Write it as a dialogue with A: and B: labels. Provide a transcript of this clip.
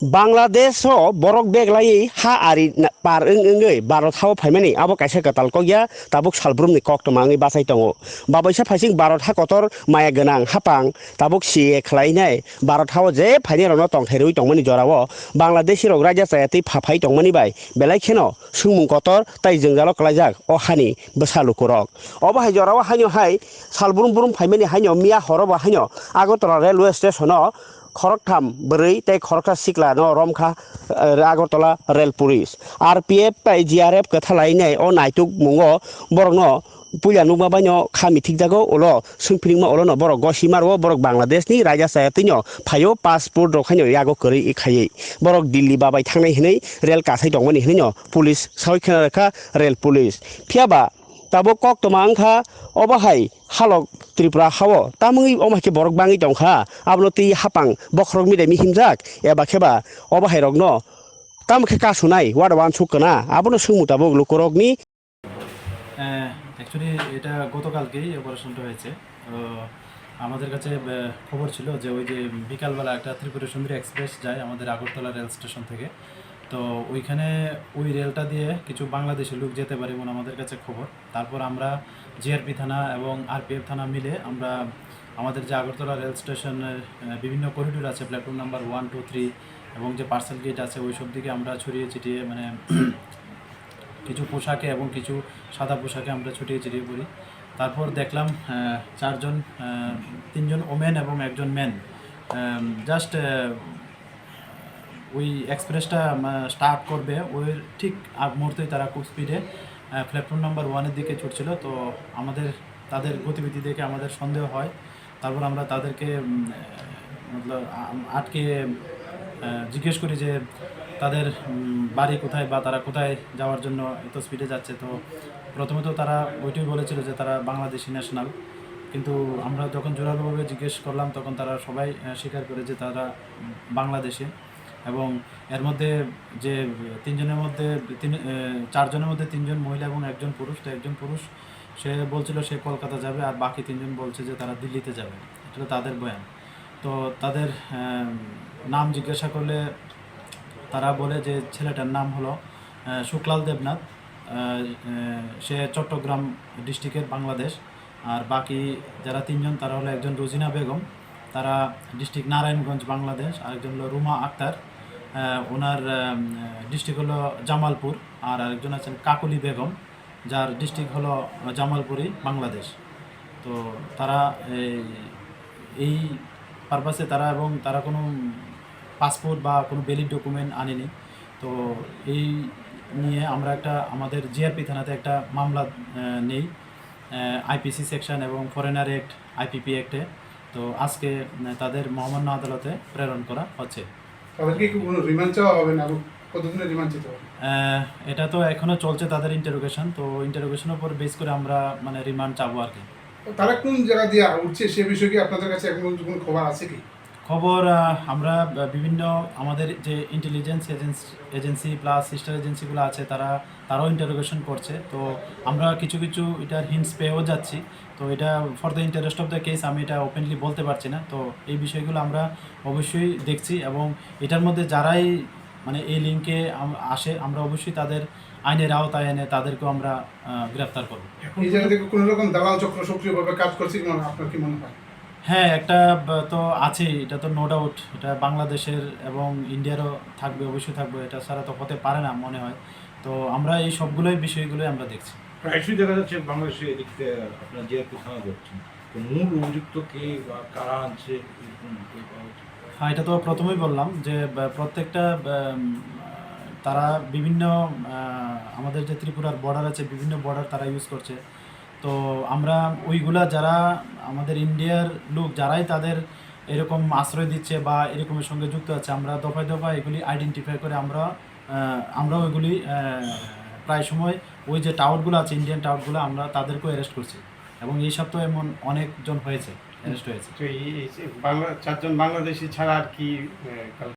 A: बांग्लादेश बरक बेगलाई हा आरि पार ओंगै भारताव फाइमानि आबो काइसा कतालको गया ताबुक सालब्रुमनि कक्टमाङै बासाय दङ बाबायसा फाइसिं भारत हा कतर माया गोनां हापां ताबुक सिए खलायनाय भारताव जे फाइनि रनो तंथेरुइ दंमोनि जराव बांलादेश रग राजा जायाति फाफाइ दंमोनि बाय बेलाय खेनो सुंमुं कतर ताइ जोंजाल कलायजाक अहानि बसालु करक अबाहाय जराव हाइनो हाय सालब्रुम ब्रुम फाइमानि हाइनो मिया हरबा हाइनो आगरतला रेलवे स्टेशन खरकथाम बोरै तै खरकथा सिक्ला न रमखा आगरतला रेल पुलिस आरपीएफ पाइ जीआरएफ कथा लायनाय अ नायतुक मुंगो बरक न पुलिया नुबाबाय न खामि थिक जागो अलो सुंफिरिंमा अलो न बरक गसिमारो बरक बांलादेशनि राजा सायातिनो फायो पासपोर्ट रखायनो यागो करै इखायै बरक दिल्ली बाबाय थांनाय हनै रेल कासाय दंमोन हनै पुलिस सावखना रेखा रेल पुलिस फियाबा ताबो कक्टमा आंखा अबाहाय हालक त्रिपुरा हावो तामुई अमाके बरक बाङै दंखा आबनो ति हापां बखरक मिदाय मिहिमजाक एबा खेबा अबाहाय रगनो तामखे कासुनाय वाडवान सुकना आबनो सुमुताबो लुकरकनि
B: অ্যাকচুয়ালি এটা গতকালকেই অপারেশনটা হয়েছে। আমাদের কাছে খবর ছিল যে ওই যে বিকালবেলা একটা ত্রিপুরা সুন্দরী এক্সপ্রেস যায় আমাদের আগরতলা রেল স্টেশন থেকে, তো ওইখানে ওই রেলটা দিয়ে কিছু বাংলাদেশি লোক যেতে পারে এমন আমাদের কাছে খবর। তারপর আমরা জিআরপি থানা এবং আরপিএফ থানা মিলে আমরা আমাদের যে আগরতলা রেল স্টেশনের বিভিন্ন করিডোর আছে, প্ল্যাটফর্ম নাম্বার 1, 2, 3 এবং যে পার্সেল গেট আছে ওই সব দিকে আমরা ছড়িয়ে ছিটিয়ে মানে কিছু পোশাকে এবং কিছু সাদা পোশাকে আমরা ছড়িয়ে ছিটিয়ে পড়ি। তারপর দেখলাম তিনজন ওমেন এবং একজন ম্যান জাস্ট ওই এক্সপ্রেসটা স্টার্ট করবে ওই ঠিক আগ মুহূর্তেই তারা খুব স্পিডে প্ল্যাটফর্ম নাম্বার 1-এর দিকে ছুটছিল। তো তাদের গতিবিধি দেখে আমাদের সন্দেহ হয়। তারপর আমরা তাদেরকে মতলব আটকে জিজ্ঞেস করি যে তাদের বাড়ি কোথায় বা তারা কোথায় যাওয়ার জন্য এত স্পিডে যাচ্ছে। তো প্রথমে তো তারা ওইটাই বলেছিল যে তারা বাংলাদেশি ন্যাশনাল, কিন্তু আমরা যখন জোরালোভাবে জিজ্ঞেস করলাম তখন তারা সবাই স্বীকার করে যে তারা বাংলাদেশি। এবং এর মধ্যে যে চারজনের মধ্যে তিনজন মহিলা এবং একজন পুরুষ। তো একজন পুরুষ সে বলছিল সে কলকাতা যাবে, আর বাকি তিনজন বলছে যে তারা দিল্লিতে যাবে। এটা তাদের বয়ান। তো তাদের নাম জিজ্ঞাসা করলে তারা বলে যে ছেলেটার নাম হলো শুক্লাল দেবনাথ, সে চট্টগ্রাম ডিস্ট্রিক্টের বাংলাদেশ। আর বাকি যারা তিনজন তারা হলো একজন রোজিনা বেগম, তারা ডিস্ট্রিক্ট নারায়ণগঞ্জ বাংলাদেশ, আরেকজন হলো রুমা আক্তার, ওনার ডিস্ট্রিক্ট হলো জামালপুর, আর আরেকজন আছেন কাকলি বেগম যার ডিস্ট্রিক্ট হলো জামালপুরি বাংলাদেশ। তো তারা এই পারপাসে তারা কোনো পাসপোর্ট বা কোনো ভ্যালিড ডকুমেন্ট আনেনি। তো এই নিয়ে আমরা আমাদের জিআরপি থানাতে একটা মামলা নেই আইপিসি সেকশন এবং ফরেনার অ্যাক্ট আইপিপি অ্যাক্টে। তো আজকে তাদের মহামান্য আদালতে প্রেরণ করা হচ্ছে। এটা তো এখনো চলছে তাদের ইন্টারোগেশন। তো ইন্টারোগেশনের উপর বেস করে আমরা মানে রিমান্ড চাবো আর কি।
C: তারা কোন জায়গা দিয়ে উঠছে সে বিষয়ে কি আপনাদের কাছে এখন কোনো খবর আছে কি?
B: খবর আমরা বিভিন্ন আমাদের যে ইন্টেলিজেন্স এজেন্সি প্লাস সিস্টার এজেন্সিগুলো আছে তারাও ইন্টারোগেশন করছে। তো আমরা কিছু এটার হিন্টস পেয়েও যাচ্ছি। তো এটা for the interest of the case আমি এটা ওপেনলি বলতে পারছি না। তো এই বিষয়গুলো আমরা অবশ্যই দেখছি এবং এটার মধ্যে যারাই মানে এই লিঙ্কে আসে আমরা অবশ্যই তাদের আইনের আওতায় এনে তাদেরকেও আমরা গ্রেফতার করব।
C: এই জায়গা থেকে কোনো রকম দালাল চক্র সক্রিয়ভাবে কাজ করছে আপনার কি মনে হয়?
B: হ্যাঁ, একটা তো আছেই, এটা তো নো ডাউট। এটা বাংলাদেশের এবং ইন্ডিয়ারও থাকবে, অবশ্যই থাকবে, এটা ছাড়া তো হতে পারে না মনে হয়। তো আমরা এই সবগুলোই বিষয়গুলোই আমরা দেখছি।
D: প্রায়শই দেখা যাচ্ছে বাংলাদেশে এদিকে আপনার জিআরপি থানা করছেন, তো মূল অভিযুক্ত কে বা কারা আনছে?
B: হ্যাঁ, এটা তো প্রথমেই বললাম যে প্রত্যেকটা তারা বিভিন্ন আমাদের যে ত্রিপুরার বর্ডার আছে বিভিন্ন বর্ডার তারা ইউজ করছে। তো আমরা ওইগুলা যারা আমাদের ইন্ডিয়ার লোক যারাই তাদের এরকম আশ্রয় দিচ্ছে বা এরকমের সঙ্গে যুক্ত আছে আমরা দফায় এগুলি আইডেন্টিফাই করে আমরা ওইগুলি প্রায় সময় ওই যে টাওয়ারগুলো আছে ইন্ডিয়ান টাওয়ারগুলো আমরা তাদেরকেও অ্যারেস্ট করছি এবং এই সপ্তাহে এমন অনেকজন হয়েছে অ্যারেস্ট হয়েছে।
E: তো এই চারজন বাংলাদেশি ছাড়া আর কি